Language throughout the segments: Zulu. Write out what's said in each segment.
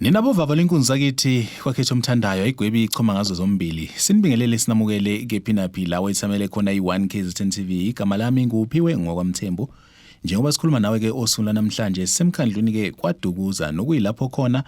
Nina bovava lenkunzi akithi kwakhetha umthandayo igwebi ichoma ngazo zombili. Sinibingelele sinamukele ke Phinaphi la wethamele khona i1 KZN TV. Igama lami nguphiwe ngokwaMthembu. Njengoba sikhuluma nawe ke osula namhlanje semkhandluni ke kwaDukuza nokuyilapho khona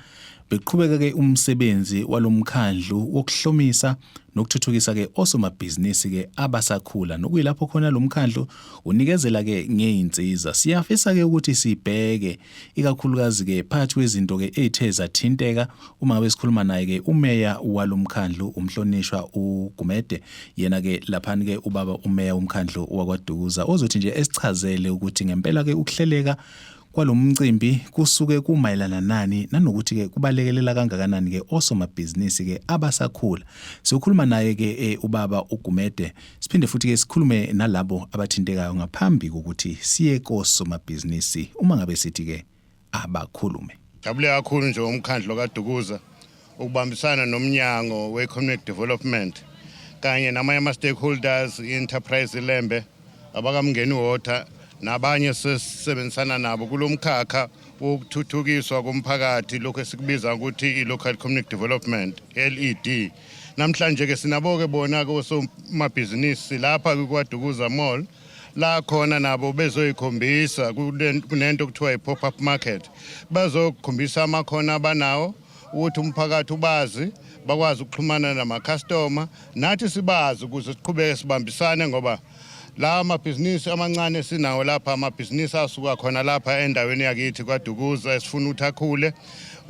beqhubeka ke umsebenzi walomkhandlu wokuhlomisa nokuthuthukisa ke osomabhizinisi ke abasakhula nokuyilapho khona lomkhandlu unikezela ke ngeinsiza. Siyafisa ke ukuthi sibheke ikakhulukazi ke phakathi kwezinto ke ethe zathinteka uma ngabe sikhuluma naye ke umeya walomkhandlu umhlonishwa uGumede, yena ke laphani ke ubaba umeya womkhandlu wakwaDukuza ozothi nje esichazele ukuthi ngempela ke ukuhleleka kwalomcimbi kusuke kumayelana nani nanokuthi ke kubalekelela kangakanani ke osomabhizinisi ke abasakhula. Sikhuluma naye ke ubaba uGumede, siphinde futhi ke sikhulume nalabo abathintekayo ngaphambi kokuthi siye kosomabhizinisi uma ngabe sithi ke abakhulume. Jabule kakhulu nje umkhandlo kaDukuza ukubambisana nomnyango we-Economic Development kanye nama stakeholders i-Enterprise Lembe abakamngeni water nabanye sesebenzisana nabo kulomkhakha wokuthuthukiswa komphakathi lokho esikubiza ukuthi i-Local Community Development LED. Namhlanje ke sinabo ke bona ke osomabhizinisi lapha kwaDukuza Mall la khona nabo bezoyikhombisa kunento kuthiwa i-pop-up market, bazokhombisa amakhono abanawo ukuthi umphakathi ubazi bakwazi ukuxhumana nama-customer nathi sibazi ukuze siqhubeke sibambisane ngoba la amabhizinisi amancane sinawo lapha amabhizinisi asuka khona lapha endaweni yakithi kwaDukuza esifuna ukuthi akhule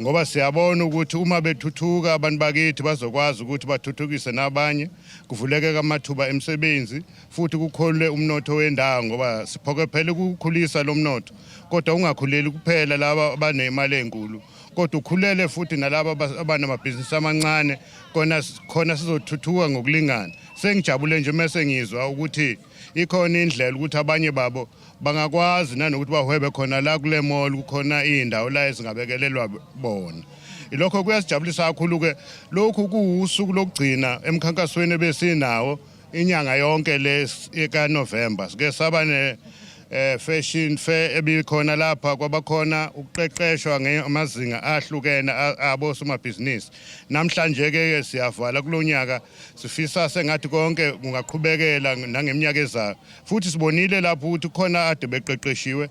ngoba siyabona ukuthi uma bethuthuka abantu bakithi bazokwazi ukuthi bathuthukise nabanye kuvuleke amathuba emisebenzi futhi kukhole umnotho wendawo ngoba siphoke phela ukukhulisa lo mnotho kodwa ungakhuleli kuphela laba abanemali enkulu kodwa ukhulele futhi nalabo abanamabhizinisi amancane khona sizothuthuka ngokulingana. Sengijabule nje mase ngizwa ukuthi ikhona indlela ukuthi abanye babo bangakwazi nanokuthi bahwebe khona la kule mall kukhona indawo la ezingabekelelwa bona. Ilokho kuyasijabulisa kakhulu ke lokhu kuusuku lokugcina emkhankasweni besinawo inyanga yonke eka November. Sike saba ne fashion fair ebikhona lapha kwabakhona ukuqeqeshwa ngamazinga ahlukene abo somabhizinisi. Namhlanje ke siyavala kulonyaka sifisa sengathi konke kungaqhubekela nangeminyaka ezayo futhi sibonile lapho ukuthi khona ade beqeqeshiwe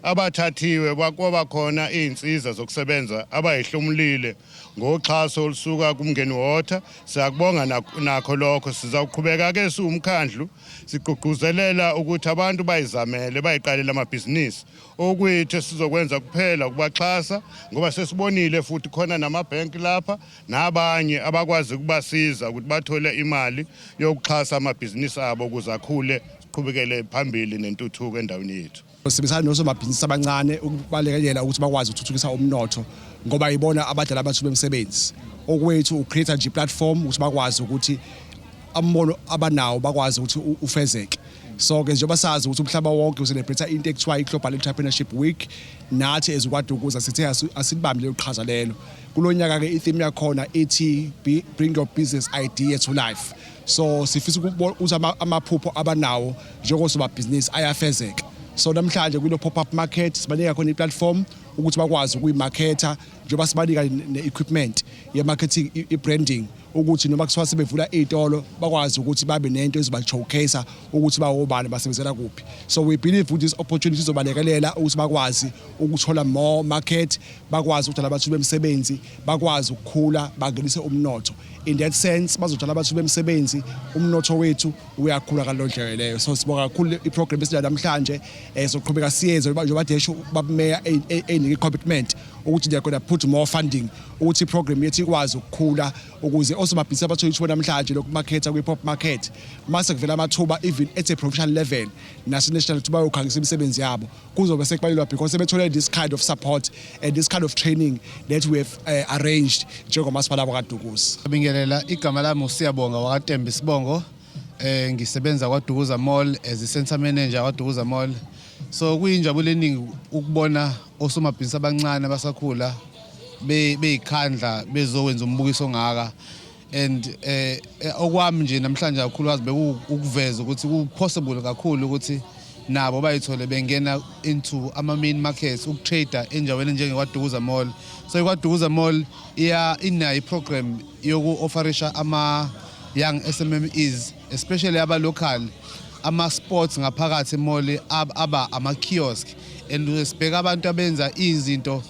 abathathiwe kwaba khona izinsiza zokusebenza abayihlomulile ngoxhaso olusuka kumngeni water. Siyakubonga nakho lokho sizaqhubeka ke siwumkhandlu sigqugquzelela ukuthi abantu bayizamele bayiqalela amabhizinisi okuyithe sizokwenza kuphela ukubaxhasa ngoba sesibonile futhi khona namabhenki lapha nabanye abakwazi ukubasiza ukuthi bathole imali yokuxhasa amabhizinisi abo ukuze akhule siqhubekele phambili nentuthuko endaweni yethu. Sibisana nosomabhizinisi abancane ukubalekelela ukuthi bakwazi ukuthuthukisa umnotho ngoba yibona abadala abathuba umsebenzi. Okwethu ucreate nje platform ukuthi bakwazi ukuthi ammono abanawo bakwazi ukuthi ufezeke. So ke njengoba sazi ukuthi umhlaba wonke ucelebrate into ekuthiwa i-Global Entrepreneurship Week, nathi ezikwaDukuza sithe asibambile uqhaza lelo. Kulonyaka ke i-theme yakhona ethi bring your business idea to life. So sifisa ukuthi amaphupho abanawo njengosomabhizinisi ayafezeka. So namhlanje kulo pop-up market sibanika khona i-platform ukuthi bakwazi ukuyimarketa njengoba sibanika ne-equipment ye-marketing i-branding ukuthi noma kuswa sebevula izitolo bakwazi ukuthi babe nento eziba-showcase ukuthi bawobani basebenzela kuphi. So we believe with this opportunity izobalekelela ukuthi bakwazi ukuthola more market, bakwazi ukuthola abathuba bemsebenzi, bakwazi ukukhula bangenise umnotho. In that sense bazothola abathuba bemsebenzi umnotho wethu uyakhula kalondlela leyo. So sibonga kakhulu iprogram esila namhlanje soqhubeka siyenze njengoba desho babumeya enike commitment ukuthi they are going to put more funding ukuthi iprogram yethu ikwazi ukukhula ukuze osomabhizinisi abathola namhlanje lokumarketa kwi-pop market mase kuvela amathuba even at a professional level national tuba yokhangisa imisebenzi yabo kuzobe sekubalelwa because sebethole this kind of support and this kind of training that we have arranged njengomasipala wakwaDukuza. Bingelela igama lami uSiyabonga wakwaTembi Sibongo, ngisebenza kwaDukuza Mall as a center manager kwaDukuza Mall. So kuyinjabulo eningi ukubona osomabhizinisi abancane abasakhula beyikhandla bezokwenza umbukiso ngaka and okwami nje namhlanje kakhulukazi bekuveza ukuthi ku possible kakhulu ukuthi nabo bayithole bengena into ama-main markets ukutrader endaweni njengekwaDukuza Mall. So ikwaDukuza Mall inayo iprogram yoku-offerisha ama-young SMMEs, especially aba-local, ama-sports ngaphakathi emall aba ama-kiosk, and sibheka abantu abenza izinto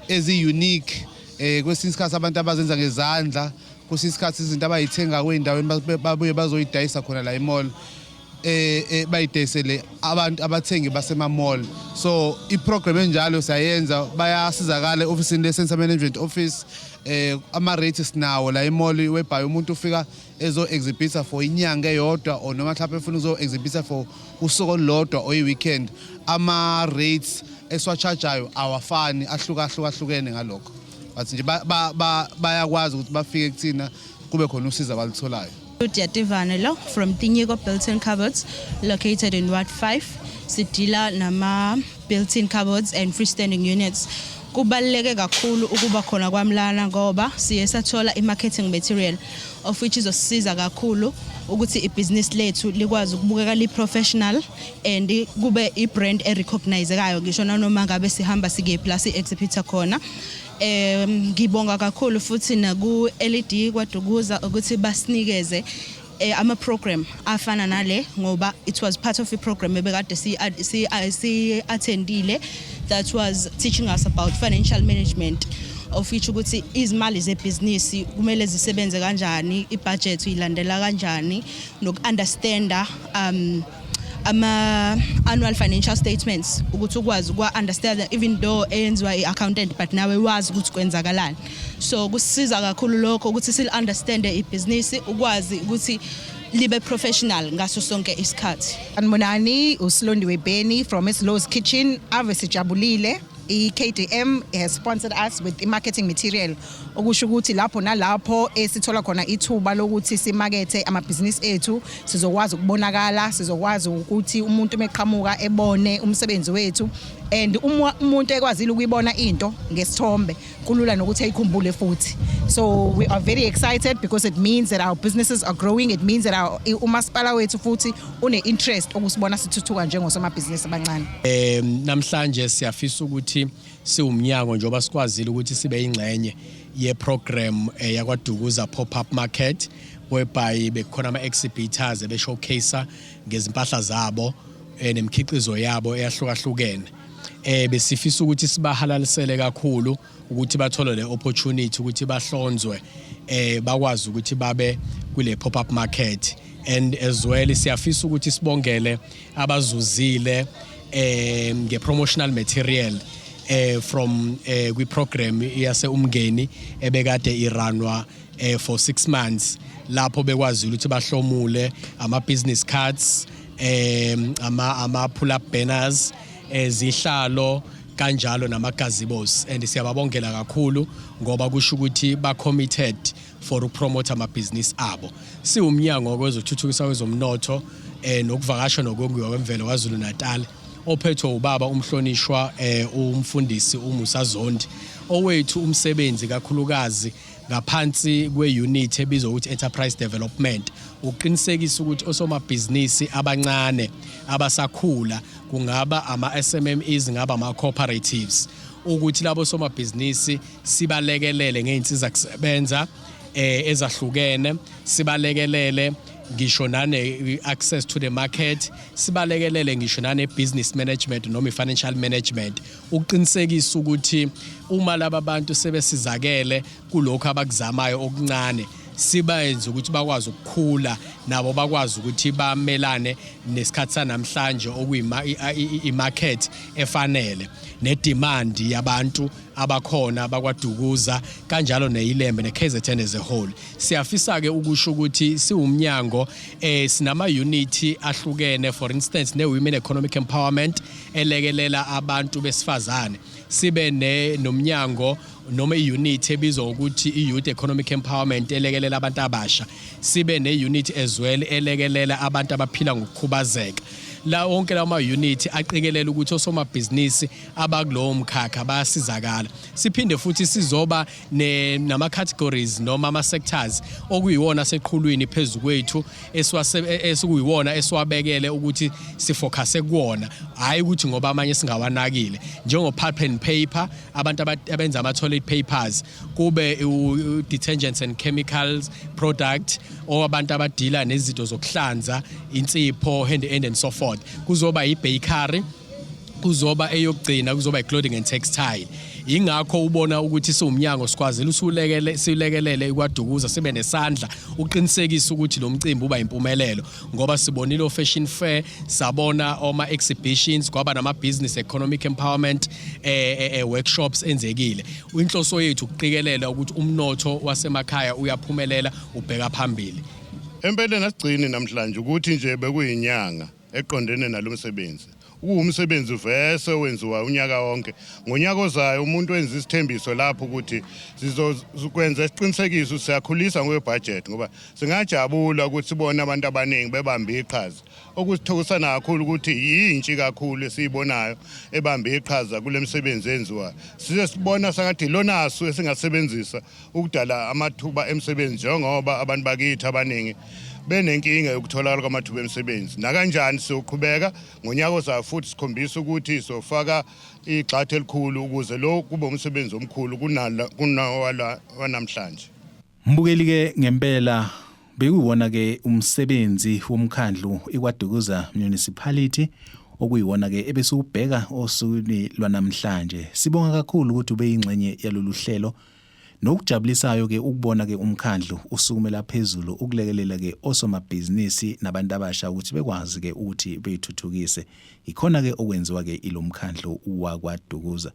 ezi-unique, kwesinye isikhathi abantu abazenza ngezandla, kwesinye isikhathi izinto abayithenga kwey'ndaweni babuye bazoyidayisa khona la emall, bayidayisele abantu abathengi basema-mall. So iprogram enjalo siyayenza, bayasizakala e-ofisini le-Centre Management Office. Ama-rates nawo la emall whereby umuntu ufika ezo-exhibita for inyanga eyodwa or noma mhlawumbe efuna uzo-exhibita for usuku olulodwa or i-weekend. Ama-rates esiwa-charge-ayo awafani, ahlukahlukene ngalokho. But nje bayakwazi ukuthi bafike kuthina kube khona usizo abalutholayo. Vanelo from Tinyego Built-in Cupboards, located in Ward 5. Sidila nama built-in cupboards and freestanding units. Kubaluleke kakhulu ukuba khona kwaMlana ngoba siye sathola i-marketing material of which izosisiza kakhulu ukuthi i-business lethu likwazi ukubukeka li-professional and kube i-brand e-recognizekayo ngisho nanoma ngabe sihamba sikephi si-exhibita khona. Ngibonga kakhulu futhi naku LED kwaDukuza ukuthi basinikeze ama-program afana nale ngoba it was part of a program ebekade si attendile that was teaching us about financial management, of which ukuthi izimali zebhizinisi kumele zisebenze kanjani, ibudget ilandela kanjani, noku-understanda ama-annual financial statements ukuthi ukwazi ukwa-understand even though eyenziwa i-accountant but nawe wazi ukuthi kwenzakalani. So kusisiza kakhulu lokho ukuthi sil-understande ibhizinisi, ukwazi ukuthi libe professional ngaso sonke isikhathi. Anmonani uSilondiwe Benny from Slow's Kitchen. Ave sijabulile. I-KDM has sponsored us with i-marketing material okusho ukuthi lapho nalapho esithola khona ithuba lokuthi simakethe amabhizinisi ethu, sizokwazi ukubonakala, sizokwazi ukuthi umuntu meqhamuka ebone umsebenzi wethu, and umuntu ekwazile ukuyibona into ngesithombe kulula nokuthi ayikhumbule futhi. So we are very excited because it means that our businesses are growing. It means that our umasipala wethu futhi une-interest okusibona sithuthuka njengosomabhizinisi abancane. Namhlanje siyafisa ukuthi siwumnyango njengoba sikwazile ukuthi sibe ingxenye ye-program yakwaDukuza Pop-Up Market whereby bekhona ama-exhibitors be-showcase ngezimpahla zabo nemikhiqizo yabo eyahlukahlukene. Besifisa ukuthi sibahalalisele kakhulu ukuthi bathole le opportunity ukuthi bahlonzwe bakwazi ukuthi babe kule pop-up market, and as well siyafisa ukuthi sibongele abazuzile nge-promotional material from kwi-program yase Umngeni ebekade iranwa for 6 months lapho bekwazi ukuthi bahlomule ama-business cards, ama-pull-up banners, zihlalo kanjalo nama-gazebos, and siyababongela kakhulu ngoba kusho ukuthi ba-committed for ukupromotha amabhizinisi abo. Siwumnyango kwezothuthukisa kwezomnotho nokuvakasha nokongiwa kwemvelo kwaZulu Natal ophethwe ubaba umhlonishwa umfundisi uMusa Zondi, owethu umsebenzi kakhulukazi ngaphansi kwe-unit ebizwa ukuthi enterprise development uqinisekisa ukuthi osomabhizinisi abancane abasakhula kungaba ama-SMMEs ngaba ama-cooperatives ukuthi labo somabhizinisi sibalekelele ngey'nsiza kusebenza ezahlukene, sibalekelele ngisho nane access to the market, sibalekelele ngisho nane business management noma financial management, uqinisekisa ukuthi uma laba bantu sebesizakele kulokho abakuzamayo okuncane sibayenza ukuthi bakwazi ukukhula nabo bakwazi ukuthi bamelane nesikhathi sanamhlanje okuyi-market efanele nedemand yabantu abakhona bakwaDukuza kanjalo neyilembe neKZN as a whole. Siyafisa ke ukusho ukuthi siwumnyango sinama unity ahlukene, for instance ne-women economic empowerment elekelela abantu besifazane, sibe nomnyango noma i-unit ebizwa ukuthi i-youth economic empowerment elekelela abantu abasha, sibe ne-unit as well elekelela abantu abaphila ngokukhubazeka. la wonke lama unit aqikelele ukuthi osomabhizinisi abakulowo mkhakha bayasizakala. Siphinde futhi sizoba nama categories noma ama sectors okuyiwona seqhulwini phezulu kwethu esikuyiwona esiwabekele ukuthi sifocus kuwona, hayi ukuthi ngoba amanye singawanakile, njengo pulp and paper, abantu abenza ama toilet papers, kube detergents and chemicals product, abantu abadila nezinto zokuhlanza, insipho, hand and so forth. Kuzoba i-bakery, kuzoba eyokugcina, kuzoba i-clothing and textile. Ingakho ubona ukuthi siwumnyango sikwazile silekelele ikwadukuza sibe nesandla uqinisekisa ukuthi lo mcimbi uba impumelelo, ngoba sibonile fashion fair, sabona oma exhibitions, kwaba nama business economic empowerment workshops enzekile. Inhloso yethu ukuqikelela ukuthi umnotho wasemakhaya uyaphumelela ubheka phambili. Empeleni asigcini namhlanje ukuthi nje bekuyinyanga eqondene nalomsebenzi. Umsebenzi vese wenziwa unyaka wonke. Ngonyaka ozayo umuntu wenza isithembiso lapho ukuthi sizokwenza isiqinisekiso siyakhulisa ngebudget, ngoba singajabula ukuthi sibone abantu abaningi bebambe iqhaza. Okusithokisana kakhulu ukuthi yintshi kakhulu esiyibonayo ebambe iqhaza kule msebenzi enziwa. Size sibona sangathi lonaso esingasebenzisa ukudala amathuba emsebenzi, njengoba abantu bakithi abaningi benenkinga yokutholakala kwamathuba emsebenzi. Nakanjani siyoqhubeka ngonyaka ozayo futhi sikhombisa ukuthi sofaka igxathu elikhulu ukuze lo kube umsebenzi omkhulu kunawala wanamhlanje. Mbukeli ke ngempela bekuwona ke umsebenzi womkhandlu ikwadukuza municipality okuyiwona ke ebese ubheka osukwini lwanamhlanje. Sibonga kakhulu ukuthi ube ingxenye yalolu hlelo. Nokujabulisayo ke ukubona ke umkhandlu usukumela phezulu ukulekelela ke osomabhizinisi nabantu abasha ukuthi bekwazi ke ukuthi beyithuthukise. Ikhona ke okwenziwa ke ilomkhandlu wakwadukuza.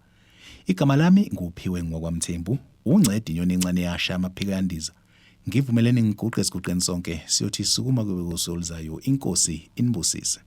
Igama lami nguphiwe ngokwamthembu, uncedi inyoni encane yasha amaphikandiza. Ngivumelene ngiguqe siguqeni sonke siyothi sukuma kube kusoluzayo. Inkosi inibusise.